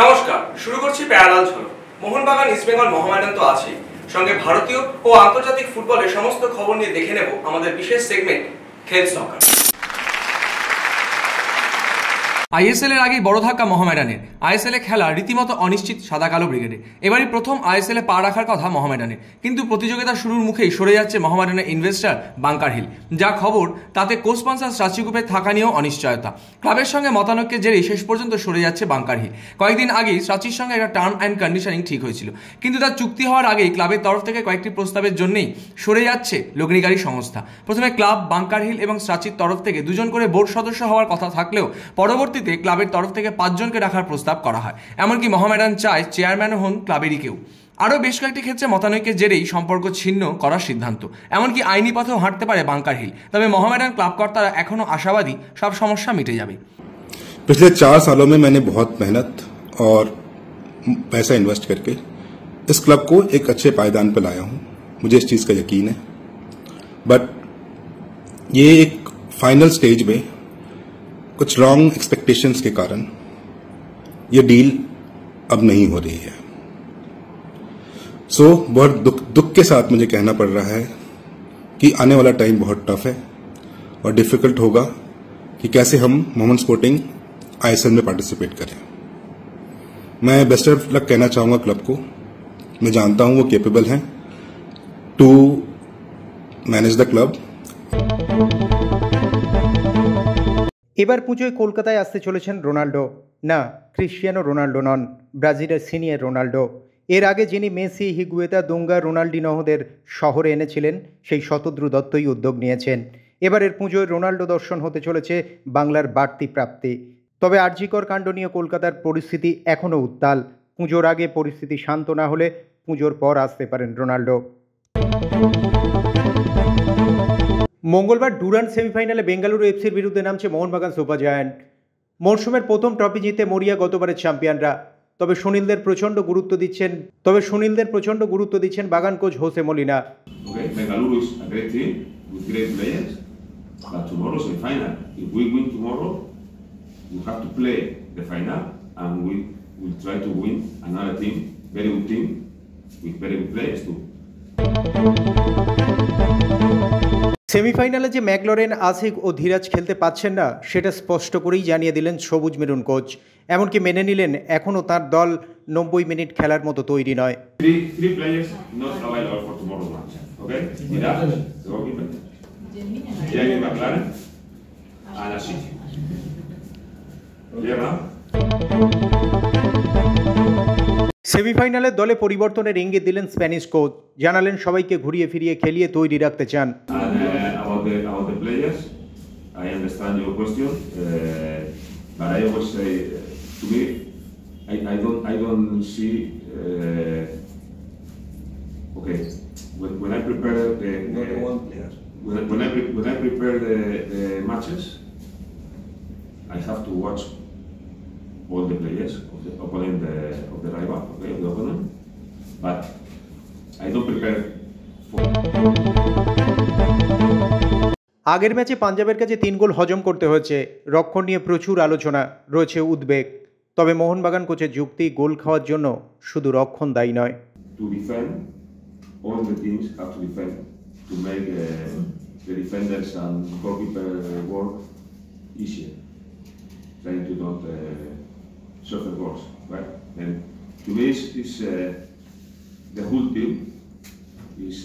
নমস্কার, শুরু করছি প্যারালাল ঝলক। মোহনবাগান ইস্টবেঙ্গল মহামেডান তো আছেই, সঙ্গে ভারতীয় ও আন্তর্জাতিক ফুটবলের সমস্ত খবর নিয়ে দেখে নেব আমাদের বিশেষ সেগমেন্ট খেল সকার। আইএসএল এর আগেই বড় ধাক্কা মোহামেডানের। আইএসএল এ খেলা রীতিমতো অনিশ্চিত সাদা কালো ব্রিগেডে। এবারই প্রথম আইএসএল এ পা রাখার কথা মোহামেডানের, কিন্তু প্রতিযোগিতা শুরুর মুখেই সরে যাচ্ছে মোহামেডানের ইনভেস্টর বাংকার হিল। যা খবর তাতে কো স্পন্সর রাঁচি গ্রুপে থাকা নিয়েও অনিশ্চয়তা। ক্লাবের সঙ্গে মতানৈক্যের জেরেই শেষ পর্যন্ত সরে যাচ্ছে বাংকার হিল। কয়েকদিন আগেই রাঁচির সঙ্গে একটা টার্ম অ্যান্ড কন্ডিশনিং ঠিক হয়েছিল, কিন্তু তার চুক্তি হওয়ার আগেই ক্লাবের তরফ থেকে কয়েকটি প্রস্তাবের জন্যই সরে যাচ্ছে লগ্নিকারী সংস্থা। প্রথমে ক্লাব, বাংকার হিল এবং রাঁচির তরফ থেকে দুজন করে বোর্ড সদস্য হওয়ার কথা থাকলেও পরবর্তীতে ক্লাবের তরফ থেকে 5 জনকে রাখার প্রস্তাব করা হয়। এমনকি মোহামেডান চায় চেয়ারম্যানও হন ক্লাবেরই কেউ। আরও বেশ কয়েকটি ক্ষেত্রে মতানৈক্যের জেরেই সম্পর্ক ছিন্ন করার সিদ্ধান্ত। এমনকি আইনি পথেও হাঁটতে পারে বাংকার হিল। তবে মোহামেডান ক্লাব কর্তারা এখনও আশাবাদী সব সমস্যা মিটে যাবে। पिछले 4 सालों में मैंने बहुत मेहनत और पैसा इन्वेस्ट करके इस क्लब को एक अच्छे पायदान पर लाया हूं। मुझे इस चीज का यकीन है, बट ये एक फाइनल स्टेज में कुछ रॉन्ग एक्सपेक्टेशंस के कारण ये डील अब नहीं हो रही है। बहुत दुख के साथ मुझे कहना पड़ रहा है कि आने वाला टाइम बहुत टफ है और डिफिकल्ट होगा कि कैसे हम मोहम्मद स्पोर्टिंग आईएसएल में पार्टिसिपेट करें। मैं बेस्ट ऑफ लक कहना चाहूंगा क्लब को। मैं जानता हूं वो कैपेबल हैं टू मैनेज द क्लब। এবার পুজোয় কলকাতায় আসতে চলেছেন রোনাল্ডো। না, ক্রিশ্চিয়ানো রোনাল্ডো নন, ব্রাজিলের সিনিয়র রোনাল্ডো। এর আগে যিনি মেসি, হিগুয়েতা, দুঙ্গা, রোনাল্ডিনহোদের শহরে এনেছিলেন, সেই শতদ্রু দত্তই উদ্যোগ নিয়েছেন। এবারের পুজোয় রোনাল্ডো দর্শন হতে চলেছে বাংলার বাড়তি প্রাপ্তি। তবে আরজিকর কাণ্ড নিয়ে কলকাতার পরিস্থিতি এখনও উত্তাল। পুজোর আগে পরিস্থিতি শান্ত না হলে পুজোর পর আসতে পারেন রোনাল্ডো। মঙ্গলবার ডুরান্ড সেমিফাইনালে বেঙ্গালুরু এফসির বিরুদ্ধে নামছে মোহনবাগান সুপার জায়ান্ট। মরশুমের প্রথম ট্রফি জিতে মরিয়া গতবারের চ্যাম্পিয়নরা। তবে সুনীলদের প্রচণ্ড গুরুত্ব দিচ্ছেন বাগান কোচ হোসে মলিনা। সেমিফাইনালে যে ম্যাকলরেন, আসিক ও ধীরাজ খেলতে পাচ্ছেন না, সেটা স্পষ্ট করেই জানিয়ে দিলেন সবুজ মেরুন কোচ। এমনকি মেনে নিলেন এখনও তার দল 90 মিনিট খেলার মতো তৈরি নয়। সেমিফাইনালের দলে পরিবর্তনের ইঙ্গিত দিলেন স্প্যানিশ কোচ। জানালেন সবাইকে ঘুরিয়ে ফিরিয়ে খেলিয়ে তৈরি রাখতে চান। About the players, I understand your question, but I always say, to me, I don't see. Okay, when I prepare when I prepare the matches, I have to watch all the players of the opponent of the rival, okay, of the opponent, but I don't prepare for. আগের ম্যাচে পাঞ্জাবের কাছে 3 গোল হজম করতে হয়েছে। রক্ষণ নিয়ে প্রচুর আলোচনা, রয়েছে উদ্বেগ। তবে মোহনবাগান কোচের যুক্তি, গোল খাওয়ার জন্য শুধু রক্ষণ দায়ী নয়। To defend, all the teams have to defend to make the defenders and goalkeeper work easier, trying to not suffer goals, right? And to me, is the whole team is.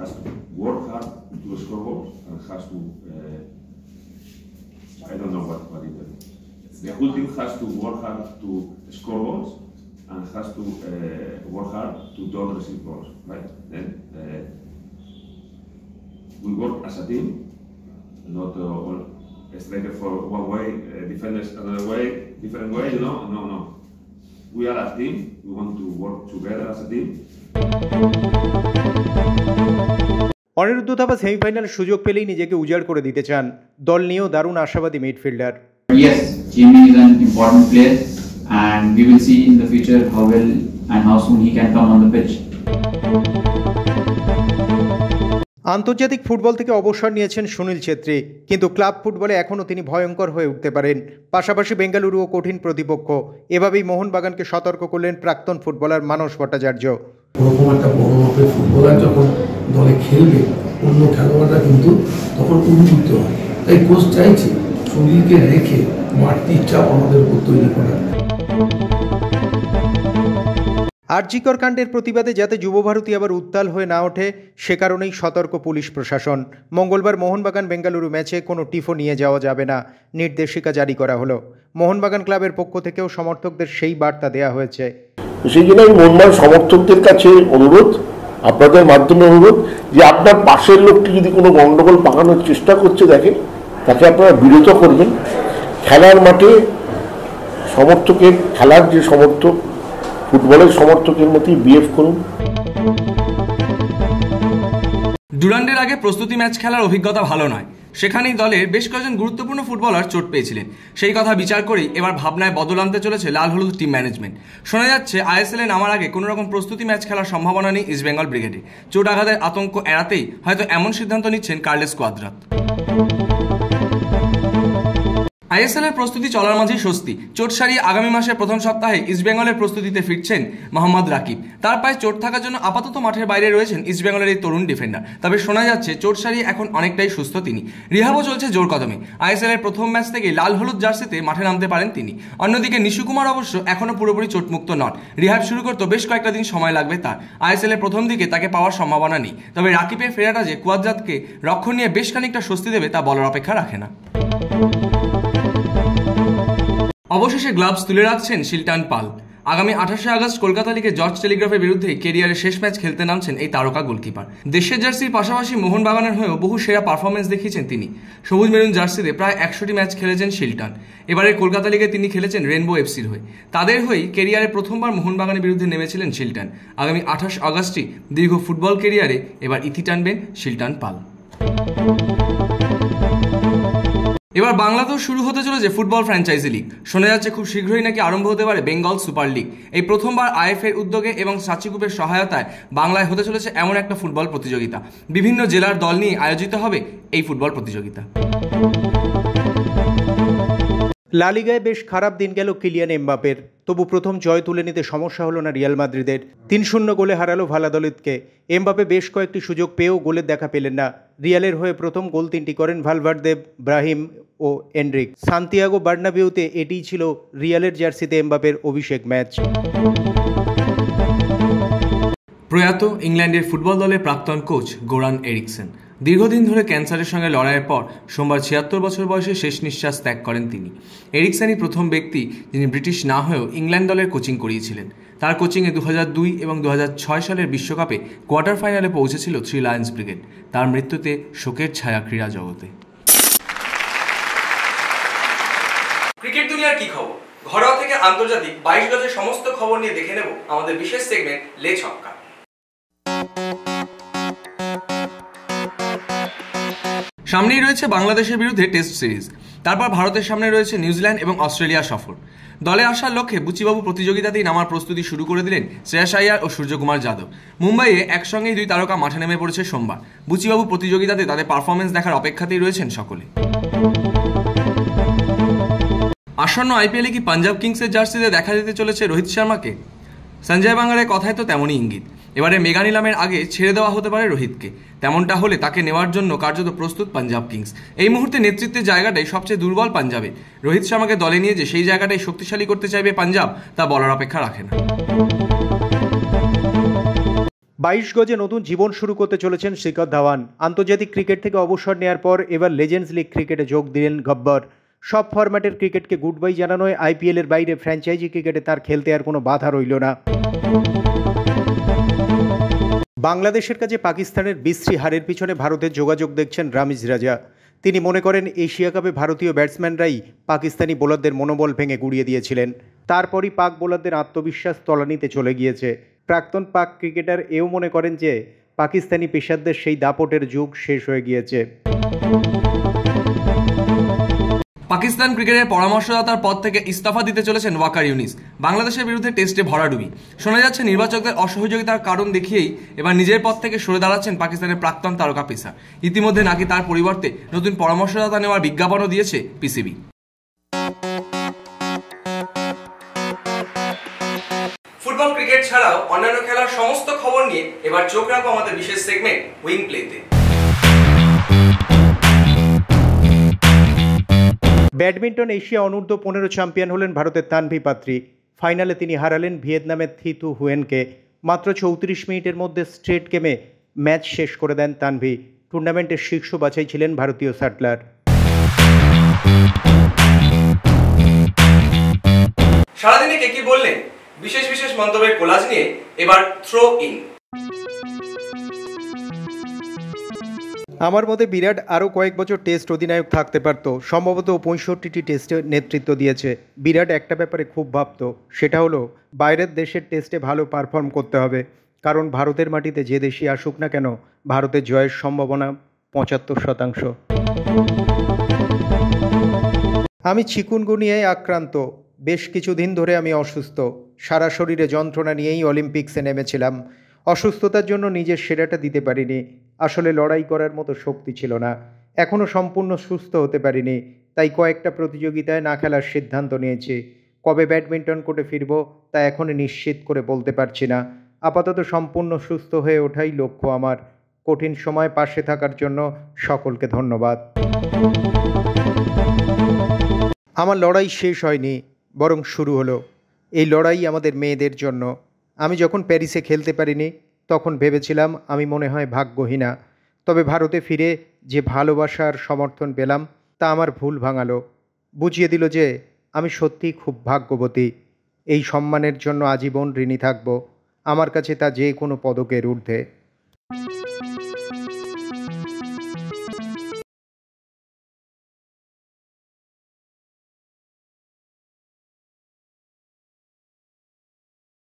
Has to work hard to score goals and has to, I don't know what it is. The whole team has to work hard to score goals and has to work hard to don't receive goals, right? Then we work as a team, not all striker for one way, defenders another way, different way, no. We are a team, we want to work together as a team. Aniruddha Thapa সেমিফাইনালে সুযোগ পেলেই নিজেকে উজাড় করে দিতে চান। দল নিয়েও দারুণ আশাবাদী midfielder. Yes, Jimmy is an important player and we will see in the future how well and how soon he can come on the pitch. আন্তর্জাতিক ফুটবল থেকে অবসর নিয়েছেন সুনীল ছেত্রী, কিন্তু ক্লাব ফুটবলে এখনও তিনি ভয়ঙ্কর হয়ে উঠতে পারেন। পাশাপাশি বেঙ্গালুরুও কঠিন প্রতিপক্ষ। এভাবেই মোহনবাগানকে সতর্ক করলেন প্রাক্তন ফুটবলার মানস ভট্টাচার্য। ওরকম একটা বড় মাপের ফুটবলার যখন দলে খেলবে, অন্য খেলোয়াড়রা কিন্তু তখন উদ্বুদ্ধ হয়। তাই কোচ চাইছে সুনীলকে রেখে বাড়তি চাপ আমাদের উপর তৈরি করা। আরজিকর কাণ্ডের প্রতিবাদে যাতে যুবভারতী আবার উত্তাল হয়ে না ওঠে, সে কারণেই সতর্ক পুলিশ প্রশাসন। মঙ্গলবার মোহনবাগান বেঙ্গালুরু ম্যাচে কোনো টিফো নিয়ে যাওয়া যাবে না, নির্দেশিকা জারি করা হলো। মোহনবাগান ক্লাবের পক্ষ থেকেও সমর্থকদের সেই বার্তা দেওয়া হয়েছে। সেই জন্য আমি মোহনবাগান সমর্থকদের কাছে অনুরোধ, আপনাদের মাধ্যমে অনুরোধ, যে আপনার পাশের লোকটি যদি কোনো গণ্ডগোল পাকানোর চেষ্টা করছে দেখেন, তাকে আপনারা বিরত করবেন। খেলার মাঠে সমর্থকের, খেলার যে সমর্থক, ফুটবলের সমর্থকের মতোই বিহেভ করুন। ডুরান্ডের আগে প্রস্তুতি ম্যাচ খেলার অভিজ্ঞতা ভালো নয়, সেখানেই দলের বেশ কয়েকজন গুরুত্বপূর্ণ ফুটবলার চোট পেয়েছিলেন। সেই কথা বিচার করেই এবার ভাবনায় বদল আনতে চলেছে লাল হলুদ টিম ম্যানেজমেন্ট। শোনা যাচ্ছে আইএসএল এ নামার আগে কোনো রকম প্রস্তুতি ম্যাচ খেলার সম্ভাবনা নেই ইস্টবেঙ্গল ব্রিগেডে। চোট আঘাতের আতঙ্ক এড়াতেই হয়তো এমন সিদ্ধান্ত নিচ্ছেন কার্লেস কোয়াদ্রাত। আইএসএল এর প্রস্তুতি চলার মাঝেই স্বস্তি। চোট সারিয়ে আগামী মাসের প্রথম সপ্তাহে ইস্টবেঙ্গলের প্রস্তুতিতে ফিরছেন মোহাম্মদ রাকিব। তার পায়ে চোট থাকার জন্য আপাতত মাঠের বাইরে রয়েছেন ইস্টবেঙ্গলের এই তরুণ ডিফেন্ডার। তবে শোনা যাচ্ছে চোট সারিয়ে এখন অনেকটাই সুস্থ তিনি। রিহাবও চলছে জোর কদমে। আইএসএল এর প্রথম ম্যাচ থেকেই লাল হলুদ জার্সিতে মাঠে নামতে পারেন তিনি। অন্যদিকে নিশু কুমার অবশ্য এখনও পুরোপুরি চোটমুক্ত নন। রিহাব শুরু করতে বেশ কয়েকটা দিন সময় লাগবে তার। আইএসএল এর প্রথম দিকে তাকে পাওয়ার সম্ভাবনা নেই। তবে রাকিবের ফেরাটা যে কোয়াদ্রাতকে রক্ষণ নিয়ে বেশ খানিকটা স্বস্তি দেবে তা বলার অপেক্ষা রাখে না। অবশেষে গ্লাভস তুলে রাখছেন শিলটন পাল। আগামী 28 আগস্ট কলকাতা লিগে জর্জ টেলিগ্রাফের বিরুদ্ধে কেরিয়ারের শেষ ম্যাচ খেলতে নামছেন এই তারকা গোলকিপার। দেশের জার্সির পাশাপাশি মোহনবাগানের হয়েও বহু সেরা পারফরমেন্স দেখিয়েছেন তিনি। সবুজ মেরুন জার্সিতে প্রায় 100টি ম্যাচ খেলেছেন শিলটন। এবারে কলকাতা লিগে তিনি খেলেছেন রেনবো এফসির হয়ে। তাদের হয়েই কেরিয়ারে প্রথমবার মোহনবাগানের বিরুদ্ধে নেমেছিলেন শিলটন। আগামী 28 আগস্টই দীর্ঘ ফুটবল কেরিয়ারে এবার ইতি টানবেন শিলটন পাল। এবার বাংলাতেও শুরু হতে চলেছে ফুটবল ফ্র্যাঞ্চাইজি লিগ। শোনা যাচ্ছে খুব শীঘ্রই নাকি আরম্ভ হতে পারে বেঙ্গল সুপার লিগ। এই প্রথমবার আইএফএর উদ্যোগে এবং সাচি গ্রুপের সহায়তায় বাংলায় হতে চলেছে এমন একটা ফুটবল প্রতিযোগিতা। বিভিন্ন জেলার দল নিয়ে আয়োজিত হবে এই ফুটবল প্রতিযোগিতা। লা লিগায় বেশ খারাপ দিন গেল কিলিয়ান এমবাপের। তবু প্রথম জয় তুলে নিতে সমস্যা হলো না রিয়াল মাদ্রিদের। 3-0 গোলে হারালো ভালাদলিদকে। এমবাপে বেশ কয়েকটি সুযোগ পেয়েও গোলের দেখা পেলেন না। রিয়ালের হয়ে প্রথম গোল 3টি করেন ভালভার্দে, ব্রাহিম ও এনরিক। সান্তিয়াগো বার্নাবিউতে এটিই ছিল রিয়ালের জার্সিতে এমবাপের অভিষেক ম্যাচ। প্রয়াত ইংল্যান্ডের ফুটবল দলের প্রাক্তন কোচ গোরান এরিকসেন। দীর্ঘদিন ধরে ক্যান্সারের সঙ্গে লড়াইয়ের পর সোমবার 76 বছর বয়সে শেষ নিঃশ্বাস ত্যাগ করেন তিনি। এরিকসেনই প্রথম ব্যক্তি যিনি ব্রিটিশ না হয়েও ইংল্যান্ড দলের কোচিং করিয়েছিলেন। তার কোচিংয়ে 2002 এবং 2006 সালের বিশ্বকাপে কোয়ার্টার ফাইনালে পৌঁছেছিল থ্রি লায়ন্স ব্রিগেড। তার মৃত্যুতে শোকের ছায়া ক্রীড়া জগতে। ক্রিকেট দুনিয়ার কি খবর? ঘরোয়া থেকে আন্তর্জাতিক 22 গজের সমস্ত খবর নিয়ে দেখে নেব আমাদের বিশেষ সেগমেন্ট লে ছক্কা। সামনেই রয়েছে বাংলাদেশের বিরুদ্ধে টেস্ট সিরিজ, তারপর ভারতের সামনে রয়েছে নিউজিল্যান্ড এবং অস্ট্রেলিয়া সফর। দলে আসার লক্ষ্যে বুচিবাবু প্রতিযোগিতাতেই নামার প্রস্তুতি শুরু করে দিলেন শ্রেয়াস আইয়ার ও সূর্যকুমার যাদব। মুম্বাইয়ে একসঙ্গেই দুই তারকা মাঠে নেমে পড়েছে সোমবার। বুচিবাবু প্রতিযোগিতাতে তাদের পারফরমেন্স দেখার অপেক্ষাতেই রয়েছেন সকলে। আসন্ন আইপিএলে কি পাঞ্জাব কিংসের জার্সিতে দেখা যেতে চলেছে রোহিত শর্মাকে? সঞ্জয় বাঙ্গারের কথায় তো তেমনই ইঙ্গিত। এবারে মেগা নিলামের আগে ছেড়ে দেওয়া হতে পারে রোহিতকে। তেমনটা হলে তাকে নেওয়ার জন্য কার্যত প্রস্তুত পাঞ্জাব কিংস। এই মুহূর্তে নেতৃত্বের জায়গাটাই সবচেয়ে দুর্বল পাঞ্জাবে। রোহিত শর্মাকে দলে নিয়ে যে সেই জায়গাটাই শক্তিশালী করতে চাইবে পাঞ্জাব, তা বলার অপেক্ষা রাখে না। 22 গজে নতুন জীবন শুরু করতে চলেছেন শিখর ধাওয়ান। আন্তর্জাতিক ক্রিকেট থেকে অবসর নেওয়ার পর এবার লেজেন্ডস লিগ ক্রিকেটে যোগ দিলেন গব্বর। সব ফরম্যাটের ক্রিকেটকে গুড বাই জানানোয় আইপিএলের বাইরে ফ্র্যাঞ্চাইজি ক্রিকেটে তার খেলতে আর কোনো বাধা রইল না। বাংলাদেশের কাছে পাকিস্তানের বিশ্রী হারের পিছনে ভারতের যোগাযোগ দেখছেন রামিজ রাজা। তিনি মনে করেন এশিয়া কাপে ভারতীয় ব্যাটসম্যানরাই পাকিস্তানি বোলারদের মনোবল ভেঙে গুড়িয়ে দিয়েছিলেন। তারপরই পাক বোলারদের আত্মবিশ্বাস তলানিতে চলে গিয়েছে। প্রাক্তন পাক ক্রিকেটার এও মনে করেন যে পাকিস্তানি পেসারদের সেই দাপটের যুগ শেষ হয়ে গিয়েছে। পাকিস্তান ক্রিকেটের পরামর্শদাতার পদ থেকে ইস্তফা দিতে চলেছেন ওয়াকার ইউনিস। বাংলাদেশের বিরুদ্ধে টেস্টে ভরাডুবি। শোনা যাচ্ছে নির্বাচকদের অসহযোগিতার কারণ দেখিয়েই এবার নিজের পদ থেকে সরে দাঁড়াচ্ছেন পাকিস্তানের প্রাক্তন তারকা পেসার। ইতিমধ্যে নাকি তার পরিবর্তে নতুন পরামর্শদাতা নেওয়ার বিজ্ঞাপনও দিয়েছে পিসিবি। ফুটবল ক্রিকেট ছাড়াও অন্যান্য খেলার সমস্ত খবর নিয়ে এবার চোখ রাখবো আমাদের বিশেষ সেগমেন্ট উইং প্লেতে। ব্যাডমিন্টন এশিয়া অনূর্ধ্ব 15 চ্যাম্পিয়ন হলেন ভারতের তানভি পাত্রী। ফাইনালে তিনি হারালেন ভিয়েতনামের থি থু হুয়েনকে। মাত্র 34 মিনিটের মধ্যে স্ট্রেট গেমে ম্যাচ শেষ করে দেন তানভি। টুর্নামেন্টের শীর্ষ বাছাই ছিলেন ভারতীয় শাটলার। সারাদিনে কে কি বললেন বিশেষ বিশেষ মন্তব্যের কোলাজ নিয়ে এবার থ্রো ইন। আমার মতে বিরাট আরও কয়েক বছর টেস্ট অধিনায়ক থাকতে পারত। সম্ভবত 65টি টেস্টে নেতৃত্ব দিয়েছে। বিরাট একটা ব্যাপারে খুব ভাবত, সেটা হলো বাইরের দেশের টেস্টে ভালো পারফর্ম করতে হবে। কারণ ভারতের মাটিতে যে দেশই আসুক না কেন, ভারতের জয়ের সম্ভাবনা 75%। আমি চিকুনগুনিয়ায় আক্রান্ত। বেশ কিছুদিন ধরে আমি অসুস্থ। সারা শরীরে যন্ত্রণা নিয়েই অলিম্পিক্সে নেমেছিলাম। অসুস্থতার জন্য নিজের সেরাটা দিতে পারিনি। আসলে লড়াই করার মতো শক্তি ছিল না। এখনও সম্পূর্ণ সুস্থ হতে পারিনি, তাই কয়েকটা প্রতিযোগিতায় না খেলার সিদ্ধান্ত নিয়েছি। কবে ব্যাডমিন্টন কোর্টে ফিরব তা এখনই নিশ্চিত করে বলতে পারছি না। আপাতত সম্পূর্ণ সুস্থ হয়ে ওঠাই লক্ষ্য আমার। কঠিন সময় পাশে থাকার জন্য সকলকে ধন্যবাদ। আমার লড়াই শেষ হয়নি, বরং শুরু হলো। এই লড়াই আমাদের মেয়েদের জন্য। আমি যখন প্যারিসে খেলতে পারিনি তখন ভেবেছিলাম আমি মনে হয় ভাগ্যহীনা। তবে ভারতে ফিরে যে ভালোবাসার সমর্থন পেলাম তা আমার ভুল ভাঙালো। বুঝিয়ে দিল যে আমি সত্যিই খুব ভাগ্যবতী। এই সম্মানের জন্য আজীবন ঋণী থাকব। আমার কাছে তা যে কোনো পদকের ঊর্ধ্বে।